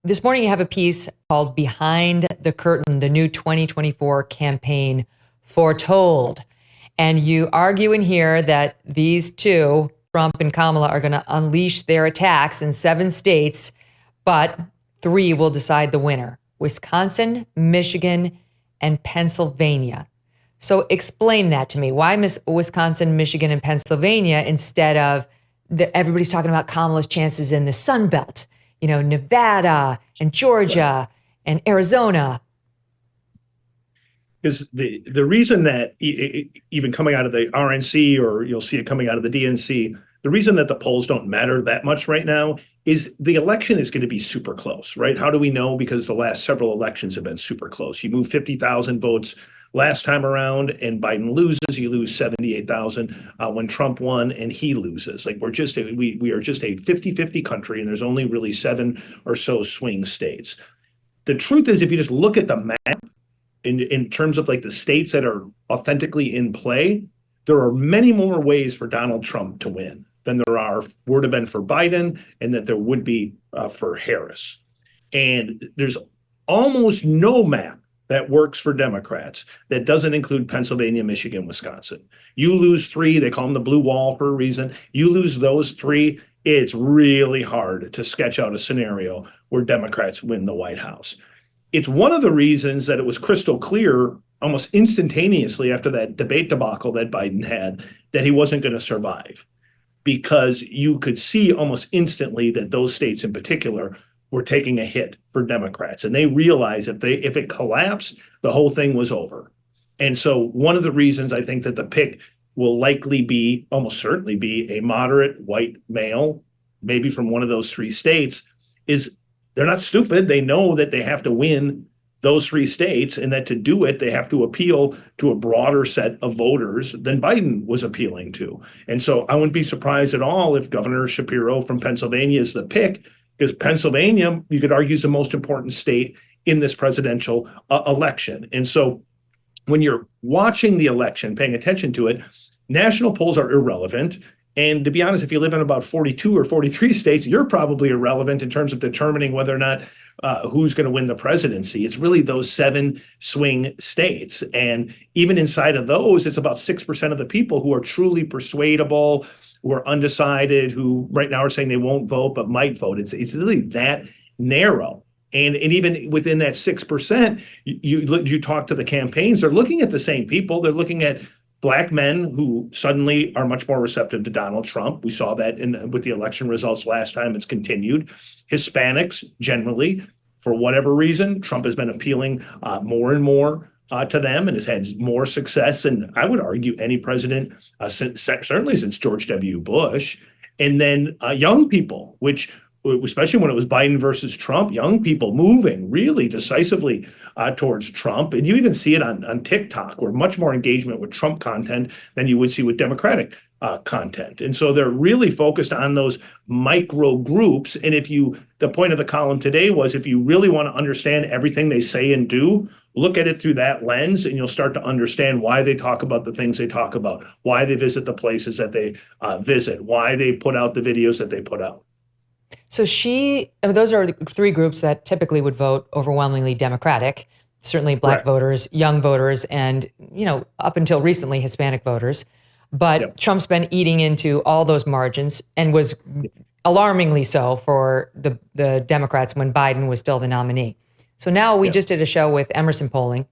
This morning you have a piece called Behind the Curtain, the new 2024 campaign foretold. And you argue in here that these two, Trump and Kamala, are going to unleash their attacks in 7 states, but 3 will decide the winner: Wisconsin, Michigan, and Pennsylvania. So explain that to me. Why Wisconsin, Michigan, and Pennsylvania instead of everybody's talking about Kamala's chances in the Sun Belt, Nevada and Georgia and Arizona? Because the reason that even coming out of the RNC, or you'll see it coming out of the DNC, the reason that the polls don't matter that much right now is the election is going to be super close, right? How do we know? Because the last several elections have been super close. You move 50,000 votes last time around and Biden loses, you lose 78,000 when Trump won and he loses. Like we are just a 50-50 country, and there's only really 7 or so swing states. The truth is, if you just look at the map in terms of like the states that are authentically in play, there are many more ways for Donald Trump to win than there would have been for Biden, and that there would be for Harris. And there's almost no map that works for Democrats that doesn't include Pennsylvania, Michigan, Wisconsin. You lose 3, they call them the blue wall for a reason. You lose those 3, it's really hard to sketch out a scenario where Democrats win the White House. It's one of the reasons that it was crystal clear almost instantaneously after that debate debacle that Biden had that he wasn't going to survive, because you could see almost instantly that those states in particular were taking a hit for Democrats, and they realized if it collapsed, the whole thing was over. And so one of the reasons I think that the pick will almost certainly be a moderate white male, maybe from one of those 3 states, is they're not stupid. They know that they have to win those 3 states, and that to do it, they have to appeal to a broader set of voters than Biden was appealing to. And so I wouldn't be surprised at all if Governor Shapiro from Pennsylvania is the pick, because Pennsylvania, you could argue, is the most important state in this presidential election. And so when you're watching the election, paying attention to it, national polls are irrelevant. And to be honest, if you live in about 42 or 43 states, you're probably irrelevant in terms of determining whether or not who's going to win the presidency. It's really those 7 swing states. And even inside of those, it's about 6% of the people who are truly persuadable, who are undecided, who right now are saying they won't vote but might vote. It's really that narrow. And even within that 6%, you talk to the campaigns, they're looking at the same people. They're looking at Black men who suddenly are much more receptive to Donald Trump. We saw that with the election results last time. It's continued. Hispanics, generally, for whatever reason, Trump has been appealing more and more to them and has had more success. And I would argue any president, certainly since George W. Bush. And then young people, which especially when it was Biden versus Trump, young people moving really decisively towards Trump. And you even see it on TikTok, where much more engagement with Trump content than you would see with Democratic content. And so they're really focused on those micro groups. And the point of the column today was, if you really want to understand everything they say and do, look at it through that lens, and you'll start to understand why they talk about the things they talk about, why they visit the places that they visit, why they put out the videos that they put out. So those are 3 groups that typically would vote overwhelmingly Democratic, certainly Black voters, young voters, and, up until recently, Hispanic voters. But Trump's been eating into all those margins, and was alarmingly so for the Democrats when Biden was still the nominee. So now we just did a show with Emerson Polling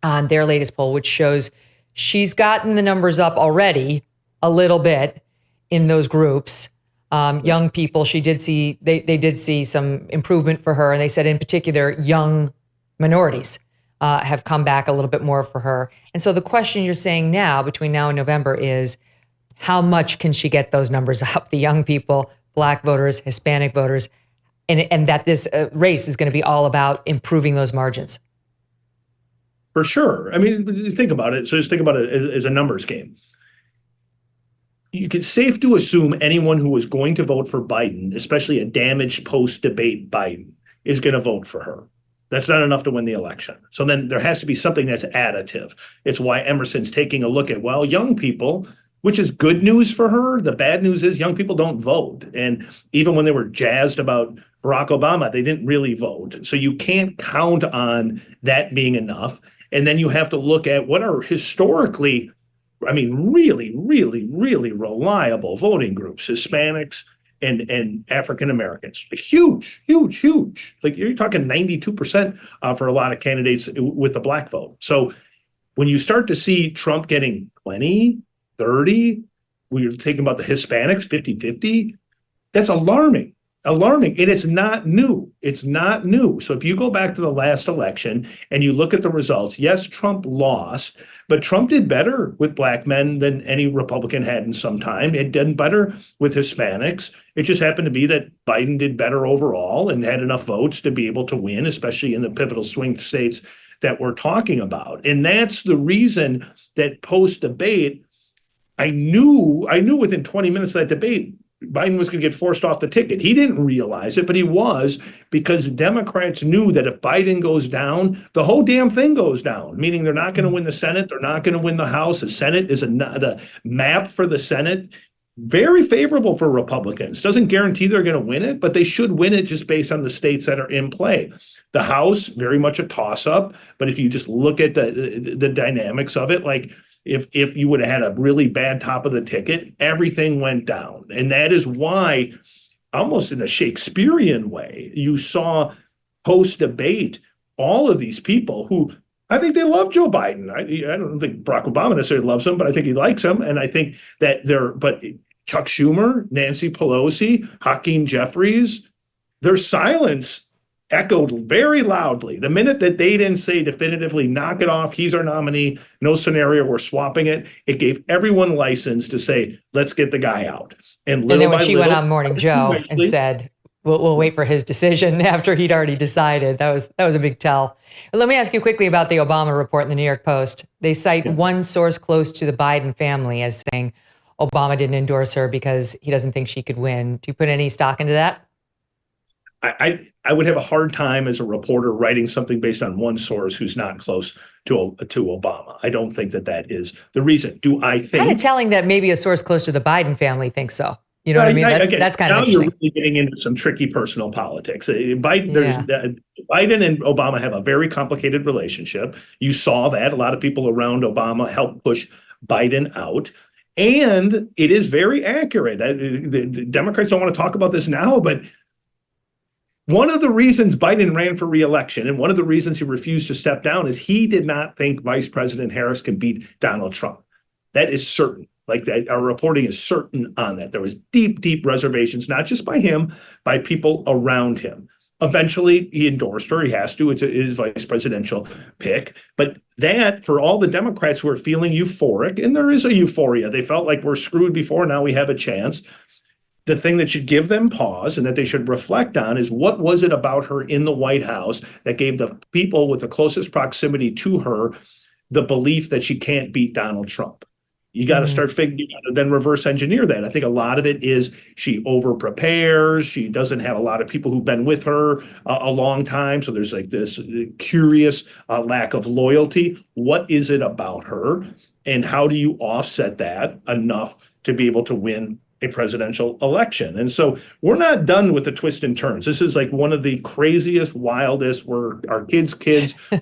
on their latest poll, which shows she's gotten the numbers up already a little bit in those groups. Young people, they did see some improvement for her. And they said in particular, young minorities have come back a little bit more for her. And so the question you're saying now, between now and November, is how much can she get those numbers up? The young people, Black voters, Hispanic voters, and that this race is going to be all about improving those margins. For sure. I mean, think about it. So just think about it as a numbers game. It's safe to assume anyone who was going to vote for Biden, especially a damaged post-debate Biden, is going to vote for her. That's not enough to win the election. So then there has to be something that's additive. It's why Emerson's taking a look at, young people, which is good news for her. The bad news is young people don't vote. And even when they were jazzed about Barack Obama, they didn't really vote. So you can't count on that being enough. And then you have to look at what are historically, I mean, really, really, really reliable voting groups, Hispanics and African Americans. Like huge, huge, huge. Like you're talking 92% for a lot of candidates with the black vote. So when you start to see Trump getting 20, 30, when you're thinking about the Hispanics, 50-50, that's alarming. Alarming. And it's not new. It's not new. So if you go back to the last election and you look at the results, yes, Trump lost, but Trump did better with black men than any Republican had in some time. It did better with Hispanics. It just happened to be that Biden did better overall and had enough votes to be able to win, especially in the pivotal swing states that we're talking about. And that's the reason that post-debate, I knew within 20 minutes of that debate, Biden was going to get forced off the ticket. He didn't realize it, but he was, because Democrats knew that if Biden goes down, the whole damn thing goes down, meaning they're not going to win the Senate. They're not going to win the House. The Senate is the map for the Senate. Very favorable for Republicans. Doesn't guarantee they're going to win it, but they should win it just based on the states that are in play. The House, very much a toss-up, but if you just look at the dynamics of it, like if you would have had a really bad top of the ticket, everything went down. And that is why, almost in a Shakespearean way, you saw post-debate all of these people who, I think they love Joe Biden. I don't think Barack Obama necessarily loves him, but I think he likes him. And I think that but Chuck Schumer, Nancy Pelosi, Hakeem Jeffries, their silence echoed very loudly. The minute that they didn't say definitively, knock it off, he's our nominee, no scenario, we're swapping it, it gave everyone license to say, let's get the guy out. And then when she went on Morning Joe and said, we'll wait for his decision after he'd already decided, that was a big tell. Let me ask you quickly about the Obama report in the New York Post. They cite one source close to the Biden family as saying Obama didn't endorse her because he doesn't think she could win. Do you put any stock into that? I would have a hard time as a reporter writing something based on one source who's not close to Obama. I don't think that is the reason. Do I think? Kind of telling that maybe a source close to the Biden family thinks so. You know what I mean? That's kind of interesting. Now you're really getting into some tricky personal politics. Biden and Obama have a very complicated relationship. You saw that. A lot of people around Obama helped push Biden out. And it is very accurate. The Democrats don't want to talk about this now, but one of the reasons Biden ran for re-election and one of the reasons he refused to step down is he did not think Vice President Harris could beat Donald Trump. That is certain. Like that, our reporting is certain on that. There was deep, deep reservations, not just by him, by people around him. Eventually, he endorsed her. He has to. It's his vice presidential pick. But that, for all the Democrats who are feeling euphoric, and there is a euphoria, they felt like we're screwed before, now we have a chance. The thing that should give them pause and that they should reflect on is what was it about her in the White House that gave the people with the closest proximity to her the belief that she can't beat Donald Trump. You got to start figuring out, then reverse engineer that. I think a lot of it is she over prepares. She doesn't have a lot of people who've been with her a long time. So there's like this curious lack of loyalty. What is it about her? And how do you offset that enough to be able to win a presidential election? And so we're not done with the twists and turns. This is like one of the craziest, wildest, where our kids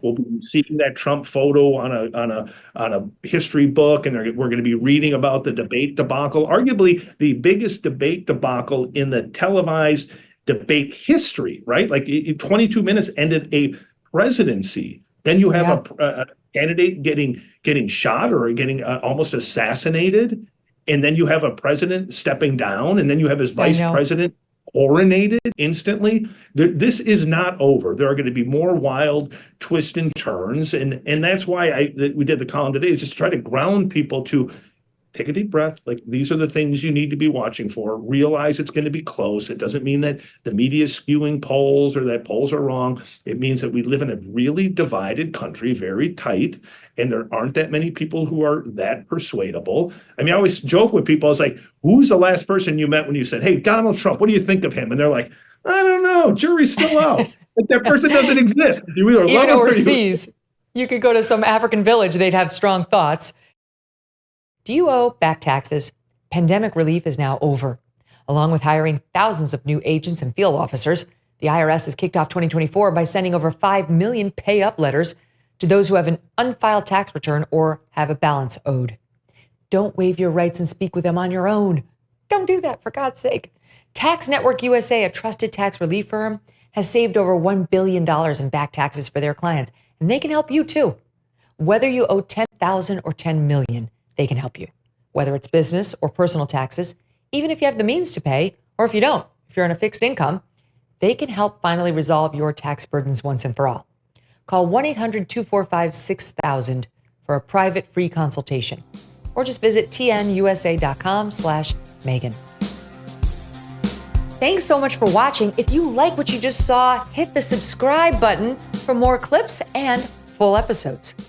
will be seeing that Trump photo on a history book, and we're going to be reading about the debate debacle, arguably the biggest debate debacle in the televised debate history, right? Like 22 minutes ended a presidency. Then you have a candidate getting shot or getting almost assassinated. And then you have a president stepping down, and then you have his vice president coronated instantly. This is not over. There are going to be more wild twists and turns. And that's why we did the column today, is just to try to ground people to take a deep breath. Like, these are the things you need to be watching for. Realize it's going to be close. It doesn't mean that the media is skewing polls or that polls are wrong. It means that we live in a really divided country, very tight, and there aren't that many people who are that persuadable. I mean, I always joke with people. I was like, who's the last person you met when you said, hey, Donald Trump, what do you think of him? And they're like, I don't know. Jury's still out. Like, that person doesn't exist. You either even overseas, you could go to some African village. They'd have strong thoughts. Do you owe back taxes? Pandemic relief is now over. Along with hiring thousands of new agents and field officers, The IRS has kicked off 2024 by sending over 5 million pay-up letters to those who have an unfiled tax return or have a balance owed. Don't waive your rights and speak with them on your own. Don't do that, for God's sake. Tax Network USA, a trusted tax relief firm, has saved over $1 billion in back taxes for their clients, and they can help you too. Whether you owe $10,000 or $10 million, they can help you. Whether it's business or personal taxes, even if you have the means to pay, or if you don't, if you're on a fixed income, they can help finally resolve your tax burdens once and for all. Call 1-800-245-6000 for a private free consultation, or just visit tnusa.com/Megyn. Thanks so much for watching. If you like what you just saw, hit the subscribe button for more clips and full episodes.